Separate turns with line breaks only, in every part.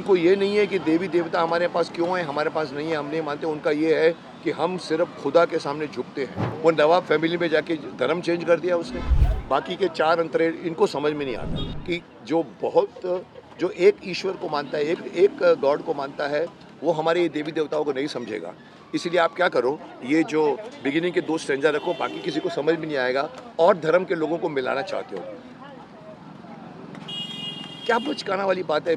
उनको ये नहीं है कि देवी देवता हमारे पास क्यों है, हमारे पास नहीं है, हम नहीं मानते। उनका ये है कि हम सिर्फ खुदा के सामने झुकते हैं। वो नवाब फैमिली में जाके धर्म चेंज कर दिया उसने। बाकी के चार अंतरे इनको समझ में नहीं आता कि जो एक ईश्वर को मानता है, एक गॉड को मानता है, वो हमारे देवी देवताओं को नहीं समझेगा। इसलिए आप क्या करो, ये जो बिगिनिंग के 2 स्टैंजा रखो, बाकी किसी को समझ में नहीं आएगा और धर्म के लोगों को मिलाना चाहते हो। क्या बचकाना वाली बात है।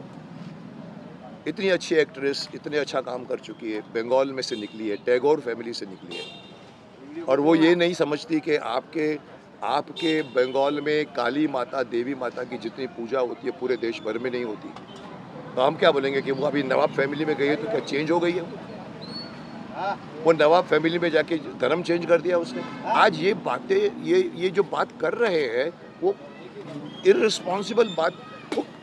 इतनी अच्छी एक्ट्रेस, इतने अच्छा काम कर चुकी है, बंगाल में से निकली है, टैगोर फैमिली से निकली है, और वो ये नहीं समझती कि आपके बंगाल में काली माता, देवी माता की जितनी पूजा होती है पूरे देश भर में नहीं होती। तो हम क्या बोलेंगे कि वो अभी नवाब फैमिली में गई है तो क्या चेंज हो गई है? वो नवाब फैमिली में जाके धर्म चेंज कर दिया उसने। आज ये बातें, ये जो बात कर रहे हैं वो इररिस्पॉन्सिबल बात।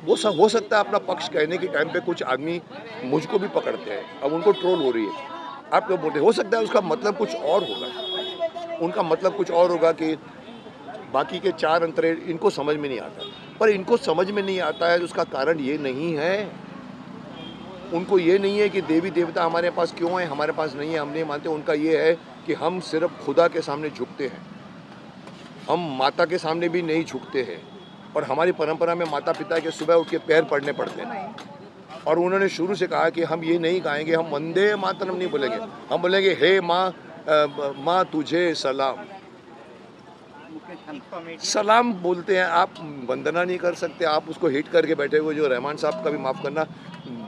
वो हो सकता है अपना पक्ष कहने के टाइम पे कुछ आदमी मुझको भी पकड़ते हैं, अब उनको ट्रोल हो रही है। आप क्या बोलते हैं? हो सकता है उसका मतलब कुछ और होगा, उनका मतलब कुछ और होगा कि बाकी के 4 अंतरे इनको समझ में नहीं आता। पर इनको समझ में नहीं आता है उसका कारण ये नहीं है, उनको ये नहीं है कि देवी देवता हमारे पास क्यों है, हमारे पास नहीं है, हम नहीं मानते। उनका ये है कि हम सिर्फ खुदा के सामने झुकते हैं, हम माता के सामने भी नहीं झुकते हैं। और हमारी परंपरा में माता पिता के सुबह उठ के पैर पड़ने पड़ते हैं। और उन्होंने शुरू से कहा कि हम ये नहीं गाएंगे, हम वंदे मातरम नहीं बोलेंगे, हम बोलेंगे हे माँ तुझे सलाम। सलाम बोलते हैं, आप वंदना नहीं कर सकते। आप उसको हिट करके बैठे हुए जो रहमान साहब का भी माफ़ करना,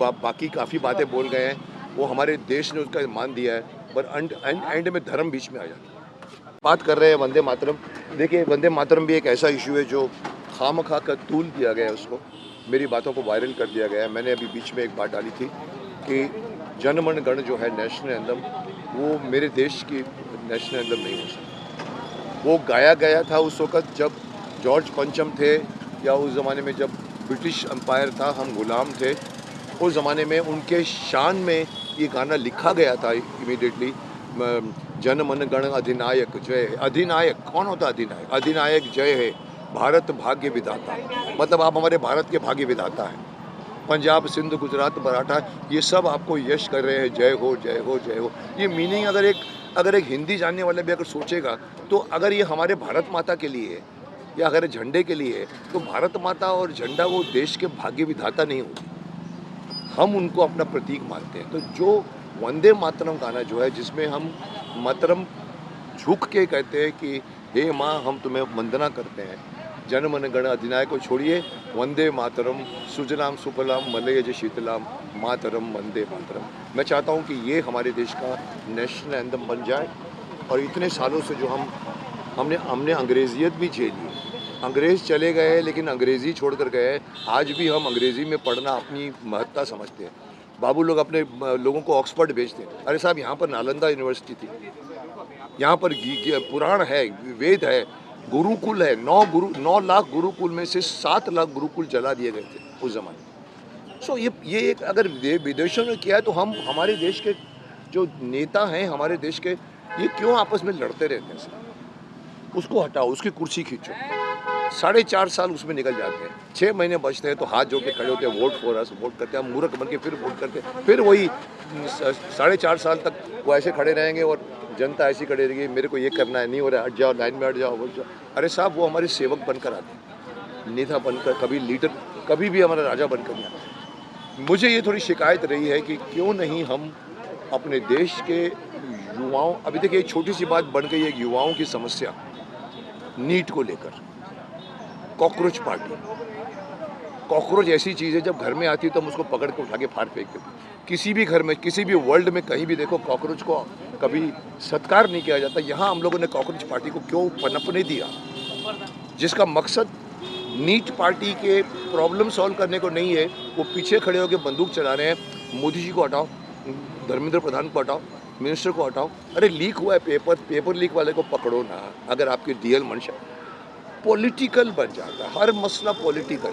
बाकी काफ़ी बातें बोल गए हैं, वो हमारे देश ने उसका मान दिया है, पर एंड में धर्म बीच में आ जाता है। बात कर रहे हैं वंदे मातरम। देखिए, वंदे मातरम भी एक ऐसा इशू है जो खामखा का तूल दिया गया है उसको, मेरी बातों को वायरल कर दिया गया है। मैंने अभी बीच में एक बात डाली थी कि जनगण गण जो है नेशनल एंथम, वो मेरे देश की नेशनल एंथम नहीं हो सकता। वो गाया गया था उस वक़्त जब जॉर्ज पंचम थे, या उस ज़माने में जब ब्रिटिश एम्पायर था, हम गुलाम थे। उस ज़माने में उनके शान में ये गाना लिखा गया था इमीडिएटली। जन मन गण अधिनायक जय है। अधिनायक कौन होता है? अधिनायक, अधिनायक जय है, भारत भाग्य विधाता। मतलब आप हमारे भारत के भाग्य विधाता हैं। पंजाब, सिंध, गुजरात, मराठा, ये सब आपको यश कर रहे हैं, जय हो जय हो जय हो। ये मीनिंग अगर एक हिंदी जानने वाला भी अगर सोचेगा, तो अगर ये हमारे भारत माता के लिए है या अगर झंडे के लिए है, तो भारत माता और झंडा वो देश के भाग्य विधाता नहीं होती, हम उनको अपना प्रतीक मानते हैं। तो जो वंदे मातरम गाना जो है, जिसमें हम मातरम झुक के कहते हैं कि हे माँ, हम तुम्हें वंदना करते हैं, जन मन गण अधिनायक को छोड़िए, वंदे मातरम, सुजलाम सुफलाम मलयज शीतलाम, मातरम वंदे मातरम। मैं चाहता हूँ कि ये हमारे देश का नेशनल एंथम बन जाए। और इतने सालों से जो हमने अंग्रेजियत भी झेली, अंग्रेज़ चले गए लेकिन अंग्रेज़ी छोड़कर गए, आज भी हम अंग्रेज़ी में पढ़ना अपनी महत्ता समझते हैं। बाबू लोग अपने लोगों को ऑक्सफोर्ड भेजते हैं। अरे साहब, यहाँ पर नालंदा यूनिवर्सिटी थी, यहाँ पर पुराण है, वेद है, गुरुकुल है। 9 लाख गुरुकुल में से 7 लाख गुरुकुल जला दिए गए थे उस ज़माने में। सो ये एक अगर विदेशों ने किया है, तो हम हमारे देश के जो नेता हैं, हमारे देश के, ये क्यों आपस में लड़ते रहते हैं? उसको हटाओ, उसकी कुर्सी खींचो। 4.5 साल उसमें निकल जाते हैं, 6 महीने बचते हैं तो हाथ जोड़ के खड़े होते हैं, वोट फॉर अस, वोट करते हैं, हम मूर्ख बन के फिर वोट करते हैं, फिर वही 4.5 साल तक वो ऐसे खड़े रहेंगे और जनता ऐसी खड़ी रहेगी, मेरे को ये करना है, नहीं हो रहा है, हट जाओ, लाइन में हट जाओ, बोल जाओ। अरे साहब, वो हमारे सेवक बनकर आते हैं, नेता बनकर, कभी लीडर, कभी भी हमारा राजा बनकर नहीं आते। मुझे ये थोड़ी शिकायत रही है कि क्यों नहीं हम अपने देश के युवाओं, अभी देखिए एक छोटी सी बात बन गई है, युवाओं की समस्या नीट को लेकर। कॉकरोच पार्टी, कॉकरोच ऐसी चीज़ है, जब घर में आती है तो हम उसको पकड़ के उठा के फाड़ फेंक देते हैं। किसी भी घर में, किसी भी वर्ल्ड में कहीं भी देखो, कॉकरोच को कभी सत्कार नहीं किया जाता। यहाँ हम लोगों ने कॉकरोच पार्टी को क्यों पनपने दिया, जिसका मकसद नीट पार्टी के प्रॉब्लम सॉल्व करने को नहीं है। वो पीछे खड़े होकर बंदूक चला रहे हैं, मोदी जी को हटाओ, धर्मेंद्र प्रधान को हटाओ, मिनिस्टर को हटाओ। अरे लीक हुआ है पेपर लीक वाले को पकड़ो ना, अगर आपकी रियल मंशा। पॉलिटिकल बन जाता है, हर मसला पॉलिटिकल।